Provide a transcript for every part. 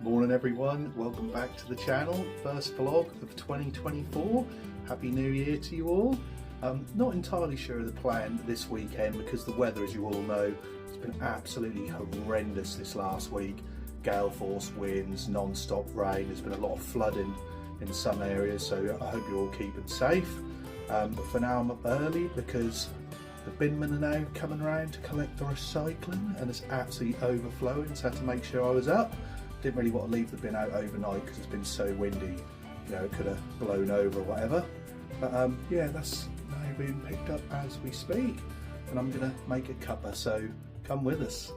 Morning everyone, welcome back to the channel. First vlog of 2024. Happy New Year to you all. Not entirely sure of the plan this weekend because the weather, as you all know, has been absolutely horrendous this last week. Gale force winds, non-stop rain, there's been a lot of flooding in some areas, so I hope you're all keeping safe. But for now I'm up early because the binmen are now coming around to collect the recycling and it's absolutely overflowing, so I had to make sure I was up. Didn't really want to leave the bin out overnight because it's been so windy, you know, it could have blown over or whatever. But yeah, that's now being picked up as we speak, and I'm gonna make a cuppa, so come with us.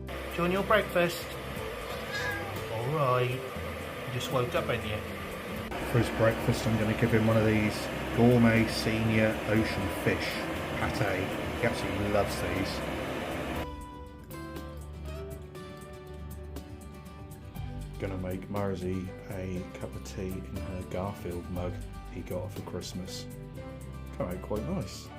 Do you want your breakfast? Alright. You just woke up, ain't you? For his breakfast I'm going to give him one of these gourmet senior ocean fish pate. He absolutely loves these. Gonna make Marzi a cup of tea in her Garfield mug he got her for Christmas. Come out quite nice.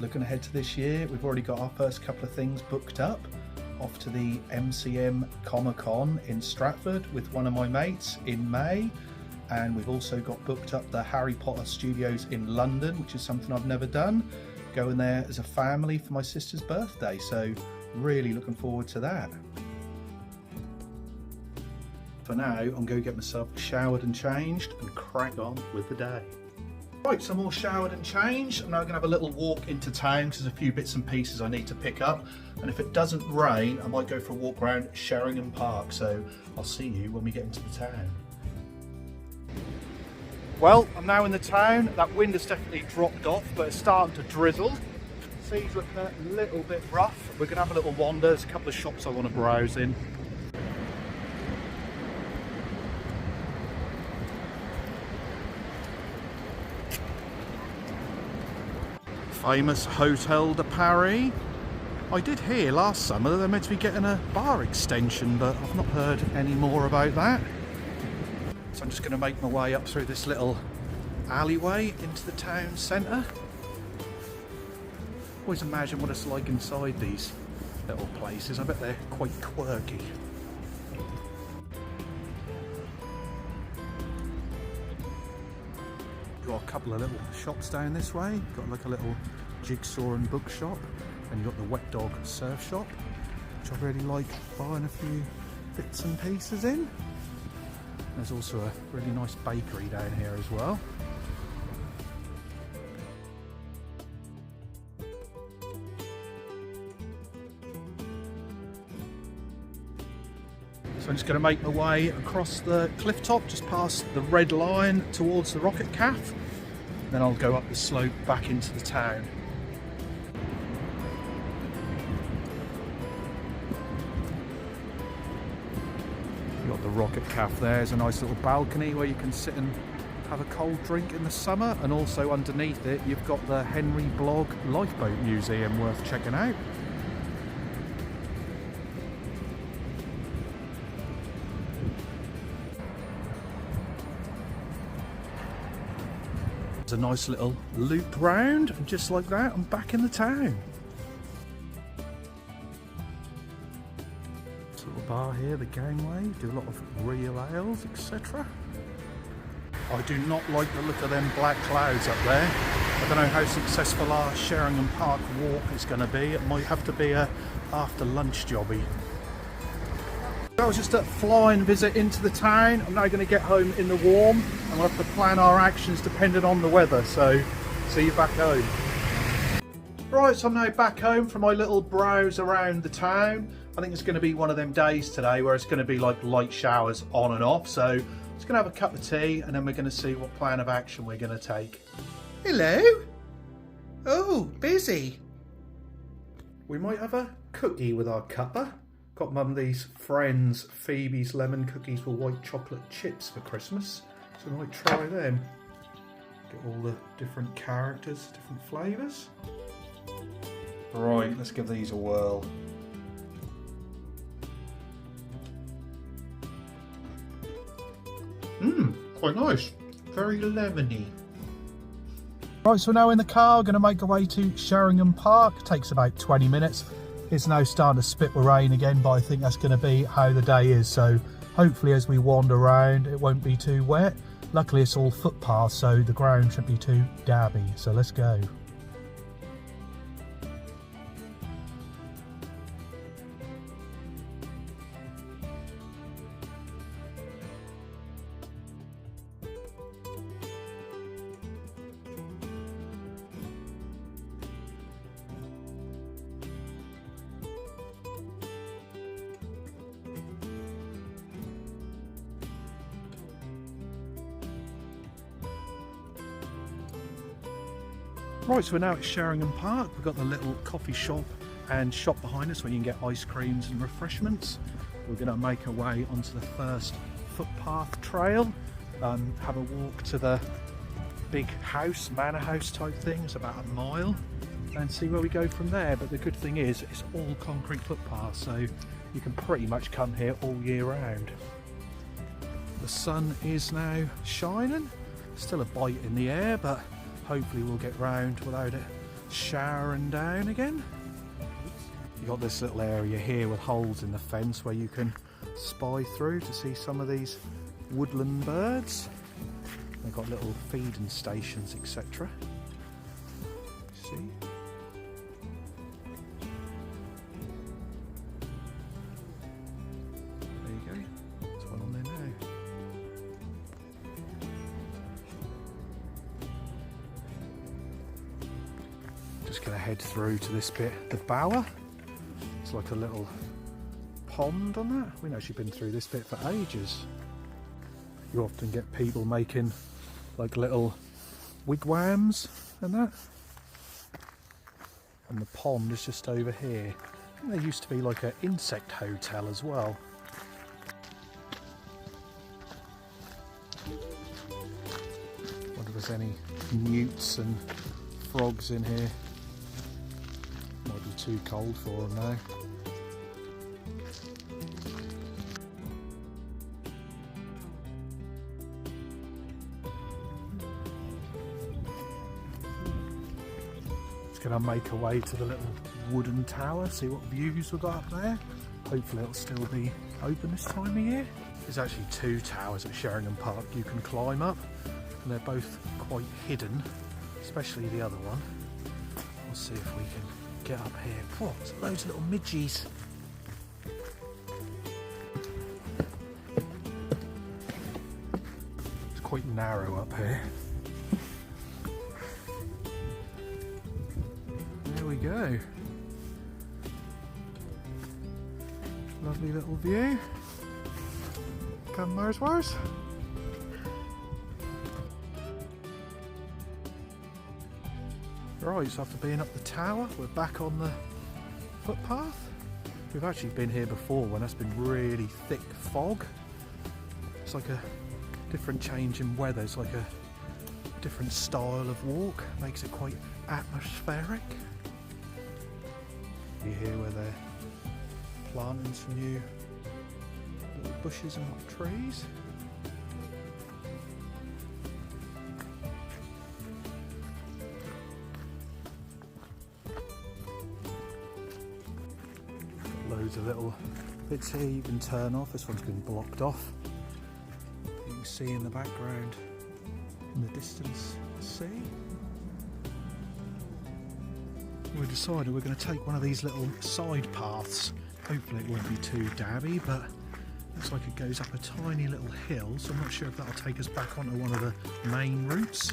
Looking ahead to this year, we've already got our first couple of things booked up. Off to the MCM Comic Con in Stratford with one of my mates in May, and we've also got booked up the Harry Potter Studios in London, which is something I've never done. Going there as a family for my sister's birthday, so really looking forward to that. For now, I'm going to get myself showered and changed and crack on with the day. Right, so I'm all showered and changed. I'm now going to have a little walk into town because there's a few bits and pieces I need to pick up. And if it doesn't rain, I might go for a walk around Sheringham Park. So I'll see you when we get into the town. Well, I'm now in the town. That wind has definitely dropped off, but it's starting to drizzle. Sea's looking a little bit rough. We're going to have a little wander. There's a couple of shops I want to browse in. Famous Hotel de Paris. I did hear last summer that they're meant to be getting a bar extension, but I've not heard any more about that. So I'm just going to make my way up through this little alleyway into the town centre. Always imagine what it's like inside these little places. I bet they're quite quirky. Got a couple of little shops down this way. Got like a little jigsaw and bookshop, and you've got the Wet Dog surf shop, which I really like buying a few bits and pieces in. There's also a really nice bakery down here as well. So I'm just going to make my way across the cliff top, just past the Red Lion towards the Rocket Cafe. Then I'll go up the slope back into the town. You've got the Rocket Cafe there. There's a nice little balcony where you can sit and have a cold drink in the summer, and also underneath it you've got the Henry Blogg Lifeboat Museum, worth checking out. A nice little loop round, and just like that I'm back in the town. This little bar here, the Gangway, do a lot of real ales, etc. I do not like the look of them black clouds up there. I don't know how successful our Sheringham Park walk is going to be. It might have to be a after lunch jobby. That was just a flying visit into the town. I'm now going to get home in the warm, and we'll have to plan our actions depending on the weather, so see you back home. Right, so I'm now back home from my little browse around the town. I think it's going to be one of them days today where it's going to be like light showers on and off, so I'm just going to have a cup of tea and then we're going to see what plan of action we're going to take. Hello? Oh, busy. We might have a cookie with our cuppa. Got Mum these Friends Phoebe's lemon cookies with white chocolate chips for Christmas, so I might try them. Get all the different characters, different flavours. Right, let's give these a whirl. Quite nice. Very lemony. Right, so we're now in the car, going to make our way to Sheringham Park. Takes about 20 minutes. It's now starting to spit with rain again, but I think that's going to be how the day is. So hopefully as we wander around, it won't be too wet. Luckily it's all footpaths, so the ground shouldn't be too dabby. So let's go. Right, so we're now at Sheringham Park. We've got the little coffee shop and shop behind us where you can get ice creams and refreshments. We're going to make our way onto the first footpath trail, have a walk to the big house, manor house type thing. It's about a mile, and see where we go from there. But the good thing is it's all concrete footpaths, so you can pretty much come here all year round. The sun is now shining, still a bite in the air, but hopefully we'll get round without it showering down again. You've got this little area here with holes in the fence where you can spy through to see some of these woodland birds. They've got little feeding stations, etc. See? There you go. There's one on there now. Just going to head through to this bit, the bower. It's like a little pond on that. We've actually been through this bit for ages. You often get people making like little wigwams and that. And the pond is just over here. I think there used to be like an insect hotel as well. Wonder if there's any newts and frogs in here. Might be too cold for them now. Just gonna make our way to the little wooden tower, see what views we've got up there. Hopefully it'll still be open this time of year. There's actually two towers at Sheringham Park you can climb up, and they're both quite hidden, especially the other one. We'll see if we can get up here. Oh, there's loads of little midgies. It's quite narrow up here. There we go. Lovely little view. Come Mars. Right, so after being up the tower, we're back on the footpath. We've actually been here before when it's been really thick fog. It's like a different change in weather. It's like a different style of walk. Makes it quite atmospheric. You hear where they're planting some new little bushes and trees. Loads of little bits here you can turn off. This one's been blocked off. You can see in the background, in the distance, the sea. We decided we're going to take one of these little side paths. Hopefully it won't be too dabby, but looks like it goes up a tiny little hill, so I'm not sure if that'll take us back onto one of the main routes.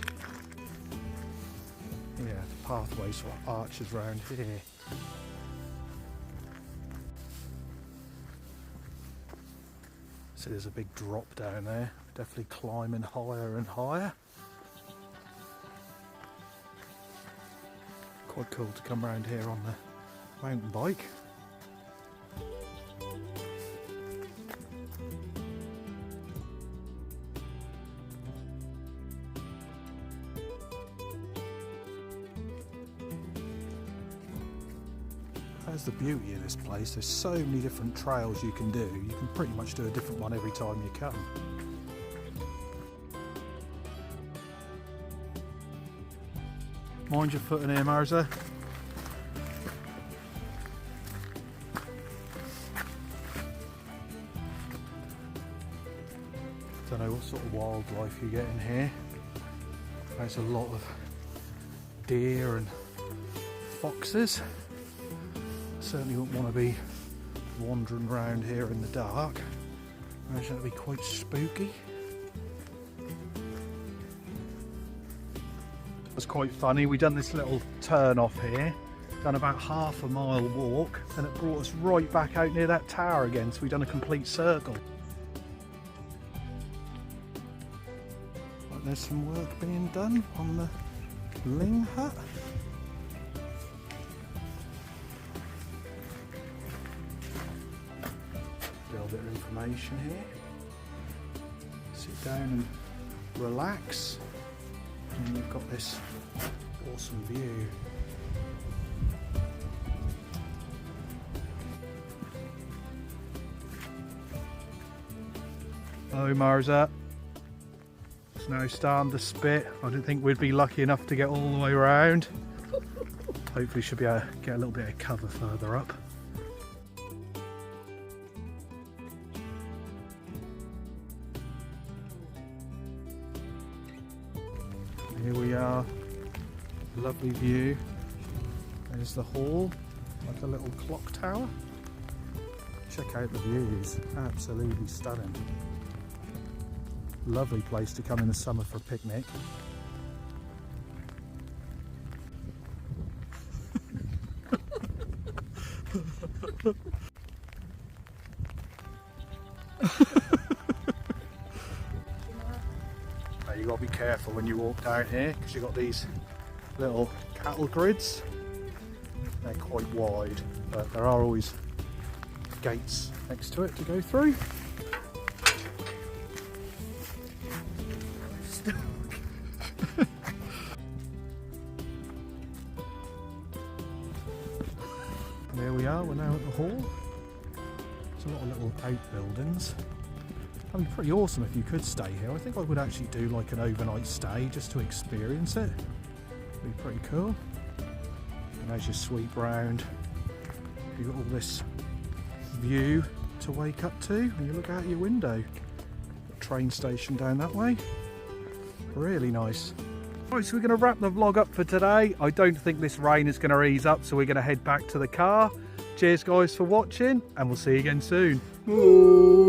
Yeah, the pathway sort of arches round here. So there's a big drop down there, definitely climbing higher and higher. Quite cool to come around here on the mountain bike. That's the beauty of this place. There's so many different trails you can do. You can pretty much do a different one every time you come. Mind your foot in here, Marza. Don't know what sort of wildlife you get in here. There's a lot of deer and foxes. Certainly wouldn't want to be wandering around here in the dark. I imagine it'd be quite spooky. It's quite funny, we done this little turn off here, done about half a mile walk, and it brought us right back out near that tower again, so we've done a complete circle. Right, there's some work being done on the Ling hut. A little bit of information here. Sit down and relax. And you've got this awesome view. Oh, Marza. It's now starting to spit. I didn't think we'd be lucky enough to get all the way around. Hopefully should be able to get a little bit of cover further up. Here we are, lovely view. There's the hall, like a little clock tower. Check out the views, absolutely stunning. Lovely place to come in the summer for a picnic. You got to be careful when you walk down here because you've got these little cattle grids. They're quite wide, but there are always gates next to it to go through. There we are, we're now at the hall. There's a lot of little outbuildings. That'd be pretty awesome if you could stay here. I think I would actually do like an overnight stay just to experience it. It'd be pretty cool. And as you sweep round, you've got all this view to wake up to and you look out your window. Train station down that way. Really nice. Right, so we're going to wrap the vlog up for today. I don't think this rain is going to ease up, so we're going to head back to the car. Cheers guys for watching, and we'll see you again soon. Ooh.